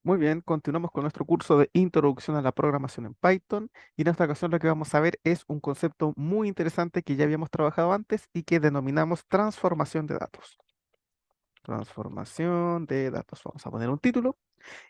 Muy bien, continuamos con nuestro curso de Introducción a la Programación en Python y en esta ocasión lo que vamos a ver es un concepto muy interesante que ya habíamos trabajado antes y que denominamos transformación de datos. Transformación de datos. Vamos a poner un título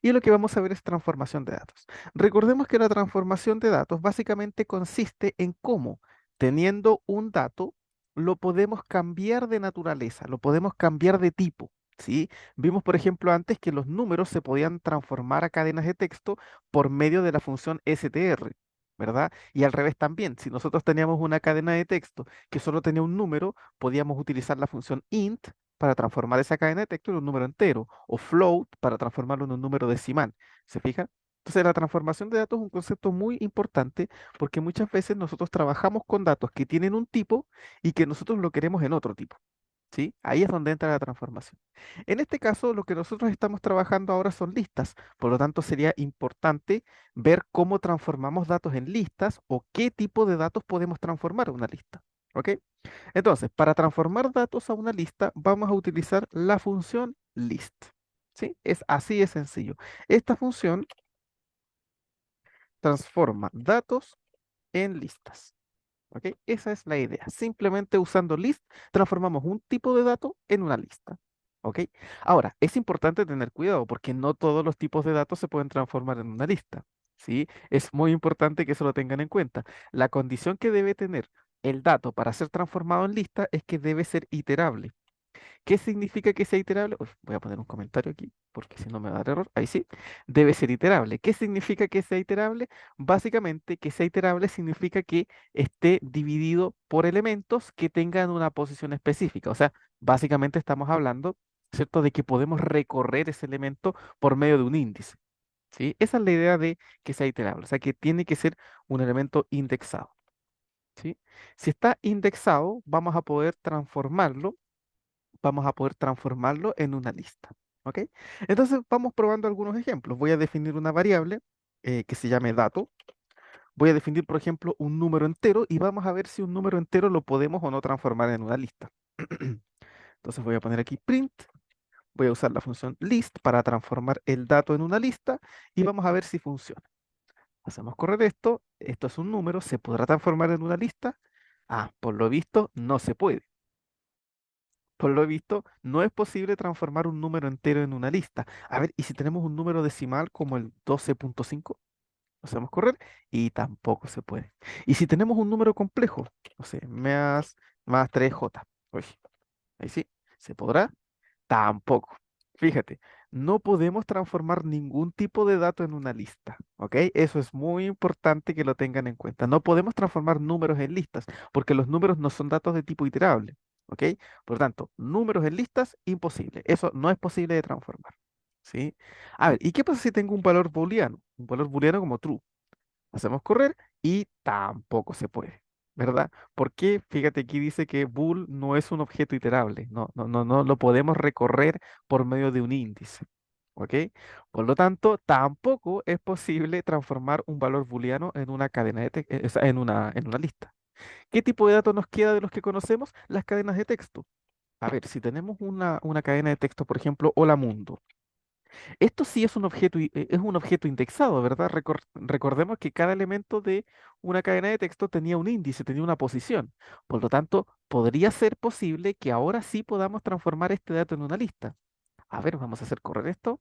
y lo que vamos a ver es transformación de datos. Recordemos que la transformación de datos básicamente consiste en cómo, teniendo un dato, lo podemos cambiar de naturaleza, lo podemos cambiar de tipo. ¿Sí? Vimos, por ejemplo, antes que los números se podían transformar a cadenas de texto por medio de la función str, ¿verdad? Y al revés también, si nosotros teníamos una cadena de texto que solo tenía un número, podíamos utilizar la función int para transformar esa cadena de texto en un número entero, o float para transformarlo en un número decimal. ¿Se fijan? Entonces, la transformación de datos es un concepto muy importante porque muchas veces nosotros trabajamos con datos que tienen un tipo y que nosotros lo queremos en otro tipo. ¿Sí? Ahí es donde entra la transformación. En este caso, lo que nosotros estamos trabajando ahora son listas. Por lo tanto, sería importante ver cómo transformamos datos en listas o qué tipo de datos podemos transformar en una lista. ¿Ok? Entonces, para transformar datos a una lista, vamos a utilizar la función list. ¿Sí? Es así de sencillo. Esta función transforma datos en listas. ¿Ok? Esa es la idea. Simplemente usando list, transformamos un tipo de dato en una lista. ¿Ok? Ahora, es importante tener cuidado porque no todos los tipos de datos se pueden transformar en una lista. ¿Sí? Es muy importante que eso lo tengan en cuenta. La condición que debe tener el dato para ser transformado en lista es que debe ser iterable. ¿Qué significa que sea iterable? Uf, voy a poner un comentario aquí, porque si no me va a dar error. Ahí sí. Debe ser iterable. ¿Qué significa que sea iterable? Básicamente, que sea iterable significa que esté dividido por elementos que tengan una posición específica. O sea, básicamente estamos hablando, ¿cierto?, de que podemos recorrer ese elemento por medio de un índice. ¿Sí? Esa es la idea de que sea iterable. O sea, que tiene que ser un elemento indexado. ¿Sí? Si está indexado, vamos a poder transformarlo en una lista. ¿Ok? Entonces vamos probando algunos ejemplos. Voy a definir una variable que se llame dato. Voy a definir, por ejemplo, un número entero y vamos a ver si un número entero lo podemos o no transformar en una lista. Entonces voy a poner aquí print. Voy a usar la función list para transformar el dato en una lista y vamos a ver si funciona. Hacemos correr esto. Esto es un número. ¿Se podrá transformar en una lista? Ah, por lo visto no se puede. Por lo visto, no es posible transformar un número entero en una lista. A ver, ¿y si tenemos un número decimal como el 12.5? Lo hacemos correr y tampoco se puede. ¿Y si tenemos un número complejo? No sé, más 3J. Uy, ahí sí, ¿se podrá? Tampoco. Fíjate, no podemos transformar ningún tipo de dato en una lista, ¿ok? Eso es muy importante que lo tengan en cuenta. No podemos transformar números en listas, porque los números no son datos de tipo iterable, ¿ok? Por lo tanto, números en listas, imposible. Eso no es posible de transformar, ¿sí? A ver, ¿y qué pasa si tengo un valor booleano? Un valor booleano como true. Hacemos correr y tampoco se puede, ¿verdad? Porque fíjate aquí dice que bool no es un objeto iterable, no lo podemos recorrer por medio de un índice, ¿ok? Por lo tanto, tampoco es posible transformar un valor booleano en una cadena de en una lista. ¿Qué tipo de datos nos queda de los que conocemos? Las cadenas de texto. A ver, si tenemos una cadena de texto, por ejemplo, hola mundo. Esto sí es un objeto, es un objeto indexado, ¿verdad? Recordemos que cada elemento de una cadena de texto tenía un índice, tenía una posición. Por lo tanto, podría ser posible que ahora sí podamos transformar este dato en una lista. A ver, vamos a hacer correr esto.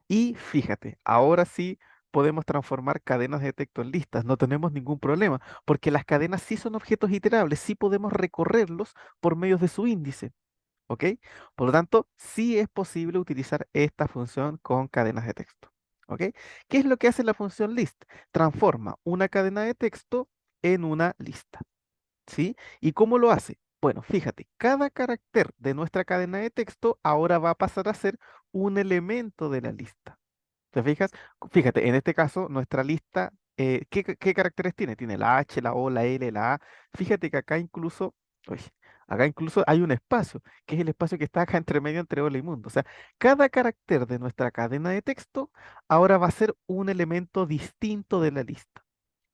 Y fíjate, ahora sí podemos transformar cadenas de texto en listas. No tenemos ningún problema, porque las cadenas sí son objetos iterables, sí podemos recorrerlos por medio de su índice. ¿Ok? Por lo tanto, sí es posible utilizar esta función con cadenas de texto. ¿Ok? ¿Qué es lo que hace la función list? Transforma una cadena de texto en una lista. ¿Sí? ¿Y cómo lo hace? Bueno, fíjate, cada carácter de nuestra cadena de texto ahora va a pasar a ser un elemento de la lista. ¿Te fijas? Fíjate, en este caso, nuestra lista, ¿qué caracteres tiene? Tiene la H, la O, la L, la A. Fíjate que uy, acá incluso hay un espacio, que es el espacio que está acá entre medio entre hola y mundo. O sea, cada carácter de nuestra cadena de texto ahora va a ser un elemento distinto de la lista.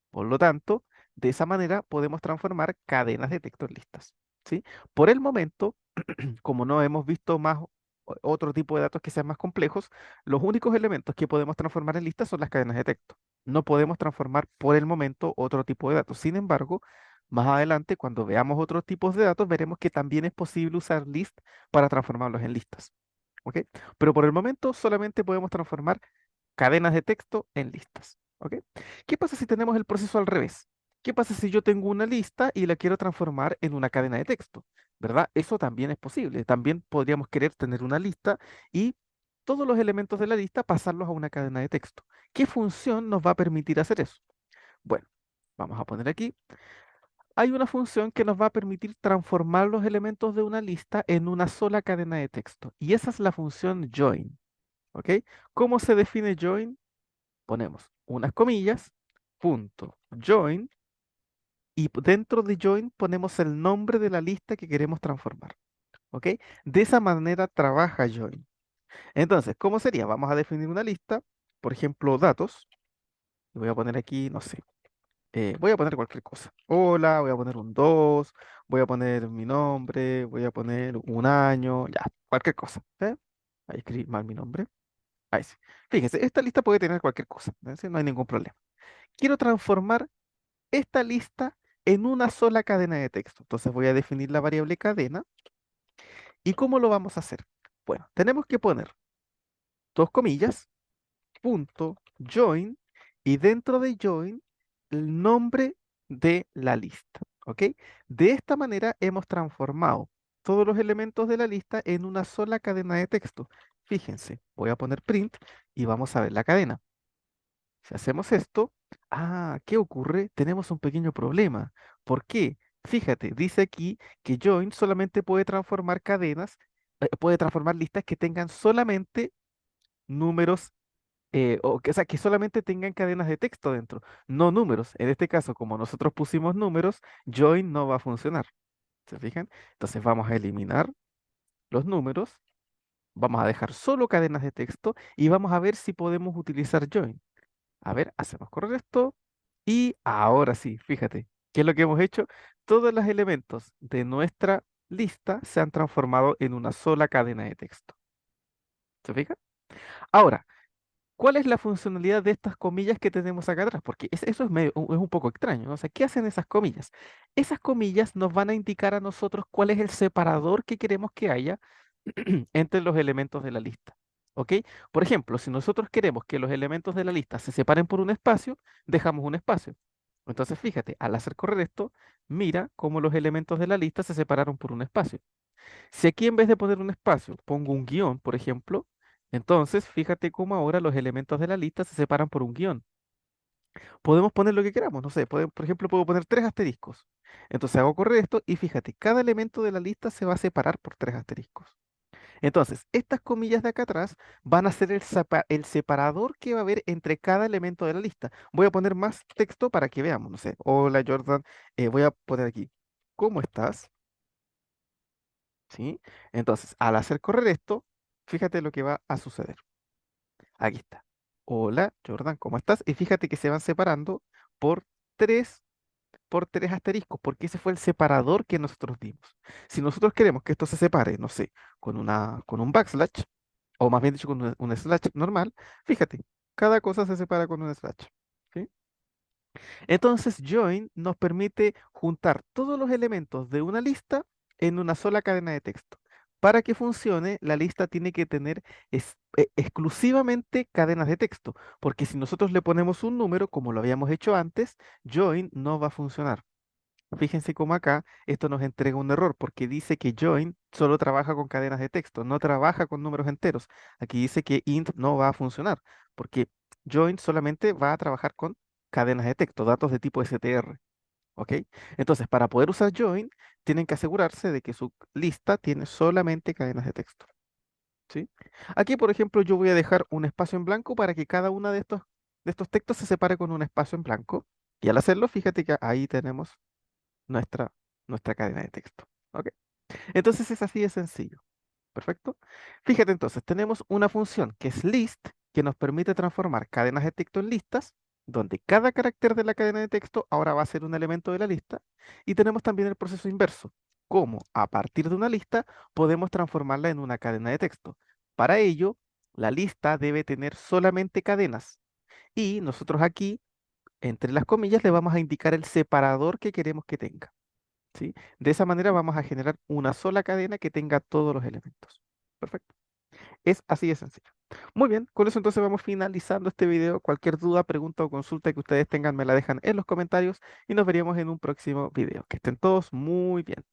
Por lo tanto, de esa manera podemos transformar cadenas de texto en listas. ¿Sí? Por el momento, como no hemos visto más otro tipo de datos que sean más complejos, los únicos elementos que podemos transformar en listas son las cadenas de texto. No podemos transformar por el momento otro tipo de datos. Sin embargo, más adelante, cuando veamos otros tipos de datos, veremos que también es posible usar list para transformarlos en listas. ¿Ok? Pero por el momento solamente podemos transformar cadenas de texto en listas. ¿Ok? ¿Qué pasa si tenemos el proceso al revés? ¿Qué pasa si yo tengo una lista y la quiero transformar en una cadena de texto? ¿Verdad? Eso también es posible. También podríamos querer tener una lista y todos los elementos de la lista pasarlos a una cadena de texto. ¿Qué función nos va a permitir hacer eso? Bueno, vamos a poner aquí. Hay una función que nos va a permitir transformar los elementos de una lista en una sola cadena de texto. Y esa es la función join. ¿Ok? ¿Cómo se define join? Ponemos unas comillas, punto, join, y dentro de join ponemos el nombre de la lista que queremos transformar. ¿Ok? De esa manera trabaja join. Entonces, ¿cómo sería? Vamos a definir una lista, por ejemplo, datos. Y voy a poner aquí, no sé, voy a poner cualquier cosa. Hola, voy a poner un 2, voy a poner mi nombre, voy a poner un año, ya, cualquier cosa. ¿Eh? Ahí escribí mal mi nombre. Ahí sí. Fíjense, esta lista puede tener cualquier cosa, ¿no? ¿Sí? No hay ningún problema. Quiero transformar esta lista en una sola cadena de texto. Entonces voy a definir la variable cadena. ¿Y cómo lo vamos a hacer? Bueno, tenemos que poner dos comillas, punto, join, y dentro de join el nombre de la lista. ¿Ok? De esta manera hemos transformado todos los elementos de la lista en una sola cadena de texto. Fíjense, voy a poner print y vamos a ver la cadena. Si hacemos esto, ¿qué ocurre? Tenemos un pequeño problema. ¿Por qué? Fíjate, dice aquí que join solamente puede transformar cadenas, puede transformar listas que tengan solamente números, o sea, que solamente tengan cadenas de texto dentro, no números. En este caso, como nosotros pusimos números, join no va a funcionar. ¿Se fijan? Entonces vamos a eliminar los números, vamos a dejar solo cadenas de texto y vamos a ver si podemos utilizar join. A ver, hacemos correr esto. Y ahora sí, fíjate, ¿qué es lo que hemos hecho? Todos los elementos de nuestra lista se han transformado en una sola cadena de texto. ¿Se fijan? Ahora, ¿cuál es la funcionalidad de estas comillas que tenemos acá atrás? Porque eso es, es un poco extraño, ¿no? O sea, ¿qué hacen esas comillas? Esas comillas nos van a indicar a nosotros cuál es el separador que queremos que haya entre los elementos de la lista. ¿Ok? Por ejemplo, si nosotros queremos que los elementos de la lista se separen por un espacio, dejamos un espacio. Entonces, fíjate, al hacer correr esto, mira cómo los elementos de la lista se separaron por un espacio. Si aquí en vez de poner un espacio pongo un guión, por ejemplo, entonces fíjate cómo ahora los elementos de la lista se separan por un guión. Podemos poner lo que queramos, no sé, por ejemplo, puedo poner tres asteriscos. Entonces hago correr esto y fíjate, cada elemento de la lista se va a separar por tres asteriscos. Entonces, estas comillas de acá atrás van a ser el separador que va a haber entre cada elemento de la lista. Voy a poner más texto para que veamos, no sé. Hola Jordan, voy a poner aquí, ¿cómo estás? ¿Sí? Entonces, al hacer correr esto, fíjate lo que va a suceder. Aquí está. Hola Jordan, ¿cómo estás? Y fíjate que se van separando por tres, por tres asteriscos, porque ese fue el separador que nosotros dimos. Si nosotros queremos que esto se separe, no sé, con un backslash, o más bien dicho con un slash normal, fíjate, cada cosa se separa con un slash. ¿Sí? Entonces, join nos permite juntar todos los elementos de una lista en una sola cadena de texto. Para que funcione, la lista tiene que tener exclusivamente cadenas de texto, porque si nosotros le ponemos un número, como lo habíamos hecho antes, join no va a funcionar. Fíjense cómo acá esto nos entrega un error porque dice que join solo trabaja con cadenas de texto, no trabaja con números enteros. Aquí dice que int no va a funcionar porque join solamente va a trabajar con cadenas de texto, datos de tipo str. ¿Ok? Entonces, para poder usar join, tienen que asegurarse de que su lista tiene solamente cadenas de texto. ¿Sí? Aquí, por ejemplo, yo voy a dejar un espacio en blanco para que cada uno de estos textos se separe con un espacio en blanco. Y al hacerlo, fíjate que ahí tenemos nuestra, nuestra cadena de texto. ¿Ok? Entonces es así de sencillo. ¿Perfecto? Fíjate entonces, tenemos una función que es list, que nos permite transformar cadenas de texto en listas, donde cada carácter de la cadena de texto ahora va a ser un elemento de la lista. Y tenemos también el proceso inverso. cómo a partir de una lista podemos transformarla en una cadena de texto. Para ello, la lista debe tener solamente cadenas y nosotros aquí, entre las comillas, le vamos a indicar el separador que queremos que tenga. ¿Sí? De esa manera vamos a generar una sola cadena que tenga todos los elementos. Perfecto. Es así de sencillo. Muy bien, con eso entonces vamos finalizando este video. Cualquier duda, pregunta o consulta que ustedes tengan me la dejan en los comentarios y nos veríamos en un próximo video. Que estén todos muy bien.